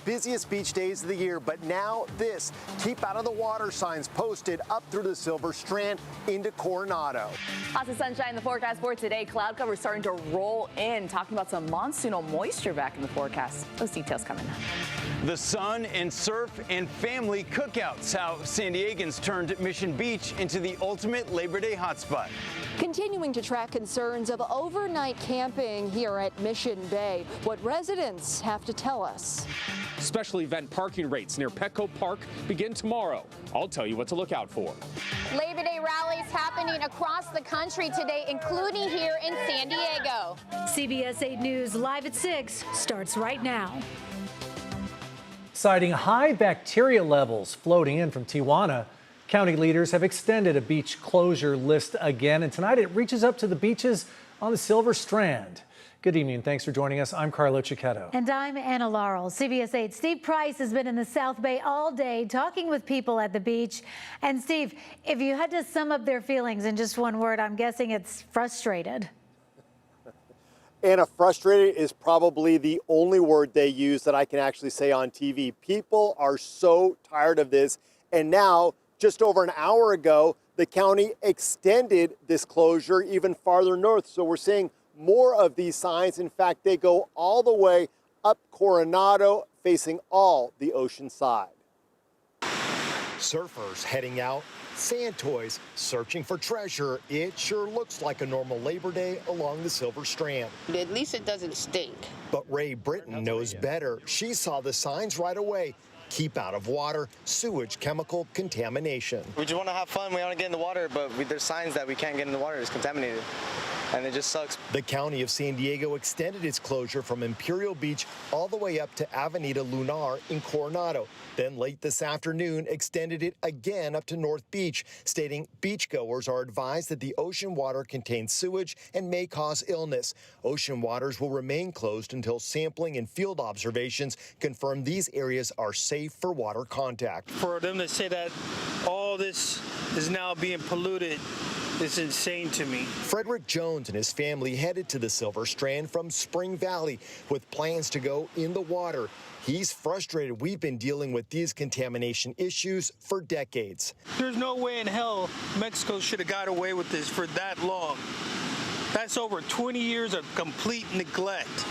busiest beach days of the year, but now this keep out of the water signs posted up through the Silver Strand into Coronado. Lots of sunshine in the forecast for today. Cloud cover starting to roll in. Talking about some monsoonal moisture back in the forecast. Those details coming up. The sun and surf and family cookouts. How San Diegans turned Mission Beach into the ultimate Labor Day hotspot. Continuing to track concerns of overnight camping here at Mission Bay. What residents have to tell us. Special event parking rates near Petco Park begin tomorrow. I'll tell you what to look out for. Labor Day rallies happening across the country today, including here in San Diego. CBS 8 News live at 6 starts right now. Citing high bacteria levels floating in from Tijuana, county leaders have extended a beach closure list again, and tonight it reaches up to the beaches on the Silver Strand. Good evening. Thanks for joining us. I'm Carlo Cicchetto. And I'm Anna Laurel. CBS 8 Steve Price has been in the South Bay all day talking with people at the beach. And Steve, if you had to sum up their feelings in just one word, I'm guessing it's frustrated. Anna, frustrated is probably the only word they use that I can actually say on TV. People are so tired of this. And now, just over an hour ago, the county extended this closure even farther north. So we're seeing more of these signs. In fact, they go all the way up Coronado, facing all the ocean side. Surfers heading out, sand toys searching for treasure. It sure looks like a normal Labor Day along the Silver Strand. At least it doesn't stink. But Ray Britton knows better. She saw the signs right away. Keep out of water, sewage, chemical contamination. We just want to have fun. We want to get in the water, but there's signs that we can't get in the water. It's contaminated, and it just sucks. The county of San Diego extended its closure from Imperial Beach all the way up to Avenida Lunar in Coronado. Then late this afternoon, extended it again up to North Beach, stating beachgoers are advised that the ocean water contains sewage and may cause illness. Ocean waters will remain closed until sampling and field observations confirm these areas are safe for water contact. For them to say that all this is now being polluted is insane to me. Frederick Jones and his family headed to the Silver Strand from Spring Valley with plans to go in the water. He's frustrated. We've been dealing with these contamination issues for decades. There's no way in hell Mexico should have got away with this for that long. That's over 20 years of complete neglect.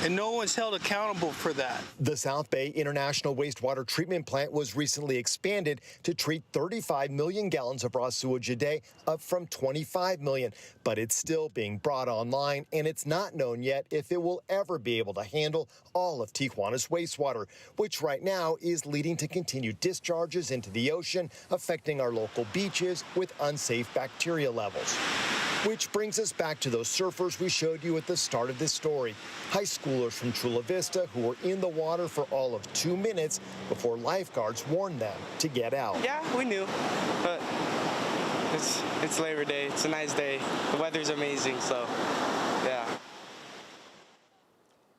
And no one's held accountable for that. The South Bay International Wastewater Treatment Plant was recently expanded to treat 35 million gallons of raw sewage a day, up from 25 million. But it's still being brought online, and it's not known yet if it will ever be able to handle all of Tijuana's wastewater, which right now is leading to continued discharges into the ocean, affecting our local beaches with unsafe bacteria levels. Which brings us back to those surfers we showed you at the start of this story. High schoolers from Chula Vista who were in the water for all of 2 minutes before lifeguards warned them to get out. Yeah, we knew, but it's Labor Day. It's a nice day. The weather's amazing, so yeah.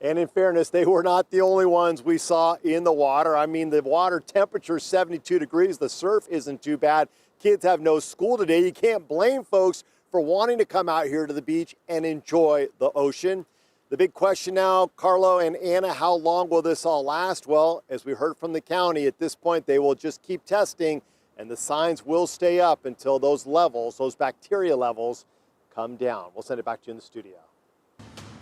And in fairness, they were not the only ones we saw in the water. I mean, the water temperature is 72 degrees. The surf isn't too bad. Kids have no school today. You can't blame folks for wanting to come out here to the beach and enjoy the ocean. The big question now, Carlo and Anna, how long will this all last? Well, as we heard from the county, at this point, they will just keep testing, and the signs will stay up until those levels, those bacteria levels, come down. We'll send it back to you in the studio.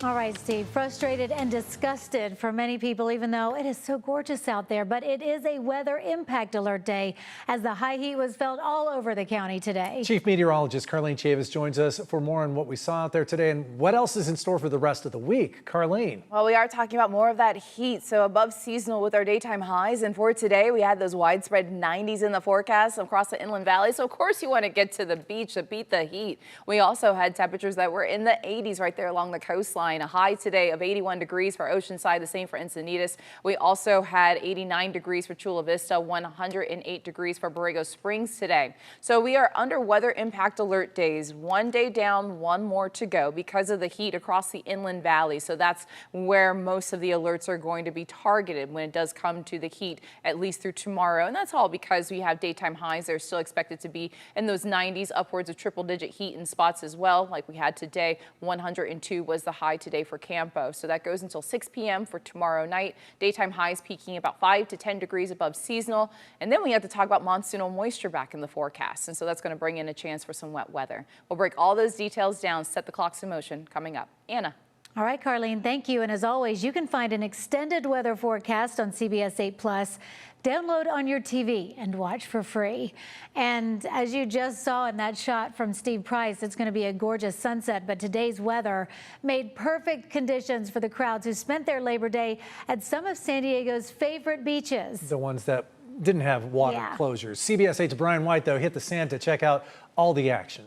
All right, Steve, frustrated and disgusted for many people, even though it is so gorgeous out there. But it is a weather impact alert day as the high heat was felt all over the county today. Chief Meteorologist Carlene Chavis joins us for more on what we saw out there today and what else is in store for the rest of the week. Carlene. Well, we are talking about more of that heat, so above seasonal with our daytime highs. And for today, we had those widespread 90s in the forecast across the Inland Valley. So, of course, you want to get to the beach to beat the heat. We also had temperatures that were in the 80s right there along the coastline. A high today of 81 degrees for Oceanside, the same for Encinitas. We also had 89 degrees for Chula Vista, 108 degrees for Borrego Springs today. So we are under weather impact alert days. One day down, one more to go because of the heat across the Inland Valley. So that's where most of the alerts are going to be targeted when it does come to the heat, at least through tomorrow. And that's all because we have daytime highs. They're still expected to be in those 90s, upwards of triple-digit heat in spots as well, like we had today. 102 was the high today for Campo. So that goes until 6 p.m. for tomorrow night. Daytime highs peaking about 5 to 10 degrees above seasonal. And then we have to talk about monsoonal moisture back in the forecast. And so that's going to bring in a chance for some wet weather. We'll break all those details down, set the clocks in motion coming up. Anna. All right, Carlene, thank you. And as always, you can find an extended weather forecast on CBS 8 Plus. Download on your TV and watch for free. And as you just saw in that shot from Steve Price, it's going to be a gorgeous sunset, but today's weather made perfect conditions for the crowds who spent their Labor Day at some of San Diego's favorite beaches. The ones that didn't have water closures. CBS 8's Brian White, though, hit the sand to check out all the action.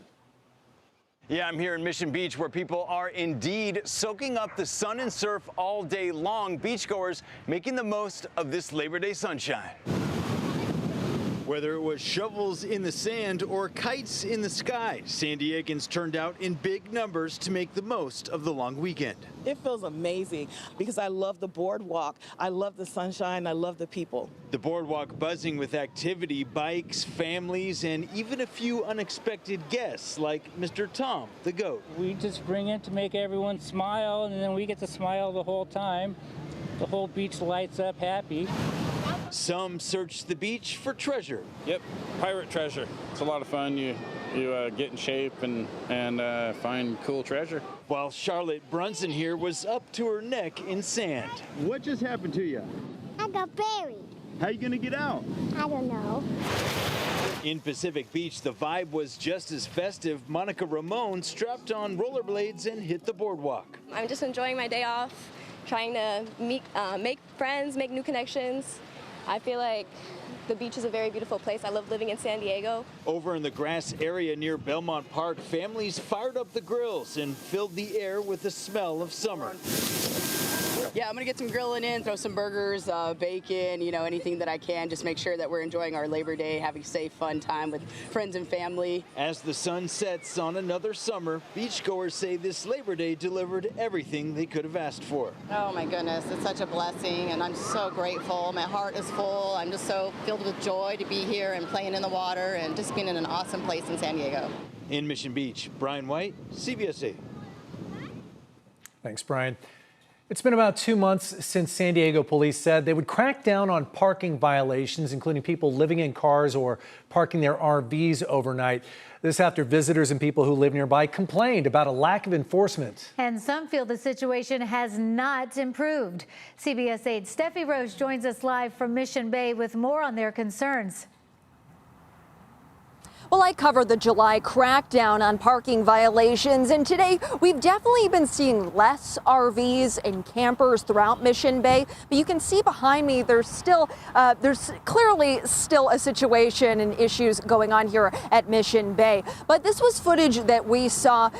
Yeah, I'm here in Mission Beach where people are indeed soaking up the sun and surf all day long. Beachgoers making the most of this Labor Day sunshine. Whether it was shovels in the sand or kites in the sky, San Diegans turned out in big numbers to make the most of the long weekend. It feels amazing because I love the boardwalk. I love the sunshine. I love the people. The boardwalk buzzing with activity, bikes, families, and even a few unexpected guests like Mr. Tom, the goat. We just bring it to make everyone smile, and then we get to smile the whole time. The whole beach lights up happy. Some search the beach for treasure. Yep, pirate treasure. It's a lot of fun. You get in shape and find cool treasure. While Charlotte Brunson here was up to her neck in sand. What just happened to you? I got buried. How you gonna get out? I don't know. In Pacific Beach, the vibe was just as festive. Monica Ramone strapped on rollerblades and hit the boardwalk. I'm just enjoying my day off, trying to make friends, make new connections. I feel like the beach is a very beautiful place. I love living in San Diego. Over in the grass area near Belmont Park, families fired up the grills and filled the air with the smell of summer. Yeah, I'm gonna get some grilling in, throw some burgers, bacon, anything that I can, just make sure that we're enjoying our Labor Day, having a safe, fun time with friends and family. As the sun sets on another summer, beachgoers say this Labor Day delivered everything they could have asked for. Oh my goodness, it's such a blessing, and I'm so grateful. My heart is full. I'm just so filled with joy to be here and playing in the water and just being in an awesome place in San Diego. In Mission Beach, Brian White, CBS 8. Thanks, Brian. It's been about 2 months since San Diego police said they would crack down on parking violations, including people living in cars or parking their RVs overnight. This after visitors and people who live nearby complained about a lack of enforcement. And some feel the situation has not improved. CBS 8's Steffi Roche joins us live from Mission Bay with more on their concerns. Well, I covered the July crackdown on parking violations, and today we've definitely been seeing less RVs and campers throughout Mission Bay. But you can see behind me there's clearly still a situation and issues going on here at Mission Bay. But this was footage that we saw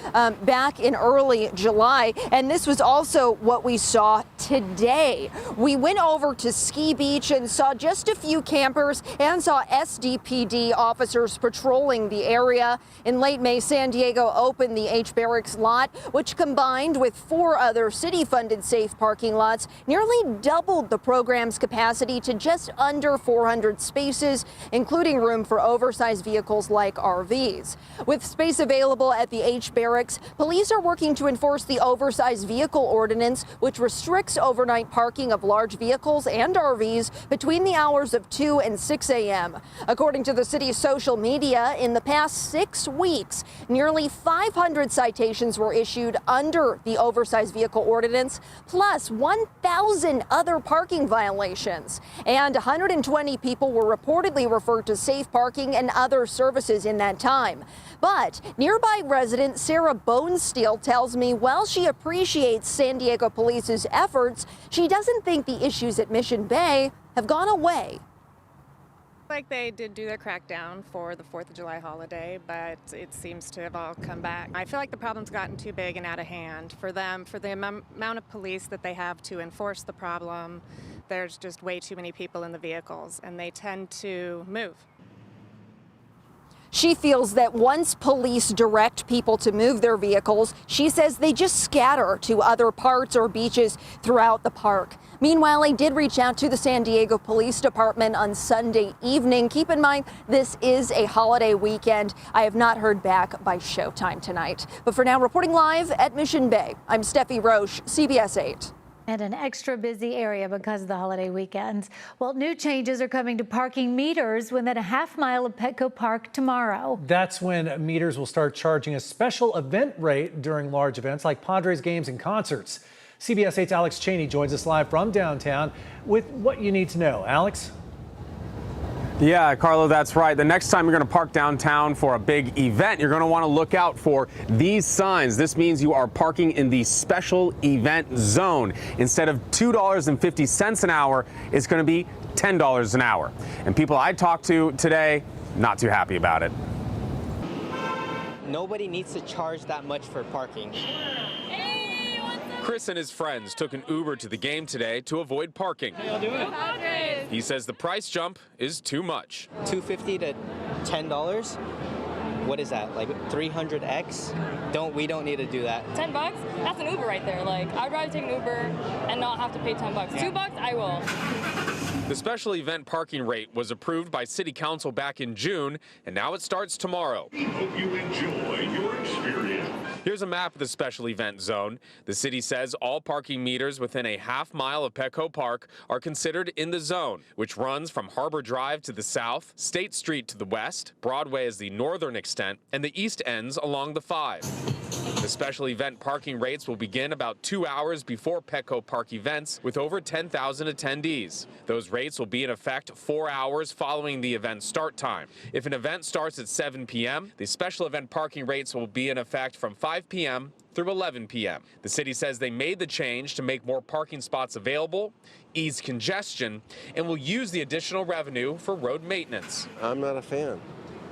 back in early July, and this was also what we saw today. We went over to Ski Beach and saw just a few campers and saw SDPD officers patrolling the area. In late May, San Diego opened the H Barracks lot, which combined with 4 other city-funded safe parking lots, nearly doubled the program's capacity to just under 400 spaces, including room for oversized vehicles like RVs. With space available at the H Barracks, police are working to enforce the oversized vehicle ordinance, which restricts overnight parking of large vehicles and RVs between the hours of 2 and 6 a.m. According to the city's social media, in the past 6 weeks, nearly 500 citations were issued under the oversized vehicle ordinance, plus 1,000 other parking violations. And 120 people were reportedly referred to safe parking and other services in that time. But nearby resident Sarah Bonesteel tells me while she appreciates San Diego Police's efforts, she doesn't think the issues at Mission Bay have gone away. Like they did do their crackdown for the 4th of July holiday, but it seems to have all come back. I feel like the problem's gotten too big and out of hand for them, for the amount of police that they have to enforce the problem. There's just way too many people in the vehicles, and they tend to move. She feels that once police direct people to move their vehicles, she says they just scatter to other parts or beaches throughout the park. Meanwhile, I did reach out to the San Diego Police Department on Sunday evening. Keep in mind, this is a holiday weekend. I have not heard back by showtime tonight. But for now, reporting live at Mission Bay, I'm Steffi Roche, CBS 8. And an extra busy area because of the holiday weekends. Well, new changes are coming to parking meters within a half mile of Petco Park tomorrow. That's when meters will start charging a special event rate during large events like Padres games and concerts. CBS 8's Alex Cheney joins us live from downtown with what you need to know. Alex? Yeah, Carlo, that's right. The next time you're going to park downtown for a big event, you're going to want to look out for these signs. This means you are parking in the special event zone. Instead of $2.50 an hour, it's going to be $10 an hour. And people I talked to today, not too happy about it. Nobody needs to charge that much for parking. Chris and his friends took an Uber to the game today to avoid parking. How y'all doing? He says the price jump is too much. $2.50 to $10? What is that, like 300x? We don't need to do that. $10? That's an Uber right there. Like, I'd rather take an Uber and not have to pay $10. $2, I will. The special event parking rate was approved by City Council back in June, and now it starts tomorrow. We hope you enjoy your experience. Here's a map of the special event zone. The city says all parking meters within a half mile of Petco Park are considered in the zone, which runs from Harbor Drive to the south, State Street to the west, Broadway is the northern extent, and the east ends along the 5. The special event parking rates will begin about 2 hours before Petco Park events with over 10,000 attendees. Those rates will be in effect 4 hours following the event start time. If an event starts at 7 p.m., the special event parking rates will be in effect from 5 p.m. through 11 p.m. The city says they made the change to make more parking spots available, ease congestion, and will use the additional revenue for road maintenance. I'm not a fan.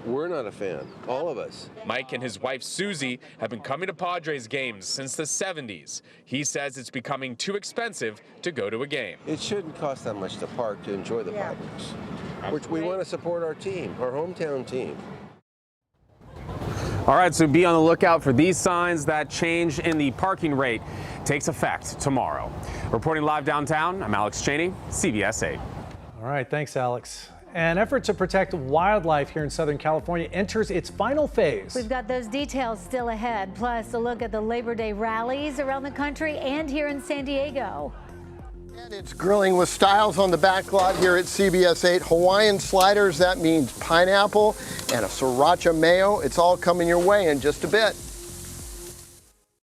We're not a fan, all of us. Mike and his wife Susie have been coming to Padres games since the 70s. He says it's becoming too expensive to go to a game. It shouldn't cost that much to park to enjoy the Padres. Which we want to support our team, our hometown team. All right, so be on the lookout for these signs. That change in the parking rate takes effect tomorrow. Reporting live downtown, I'm Alex Cheney, CBS 8. All right, thanks, Alex. An effort to protect wildlife here in Southern California enters its final phase. We've got those details still ahead, plus a look at the Labor Day rallies around the country and here in San Diego. And it's Grilling with Styles on the back lot here at CBS 8. Hawaiian sliders, that means pineapple, and a sriracha mayo. It's all coming your way in just a bit.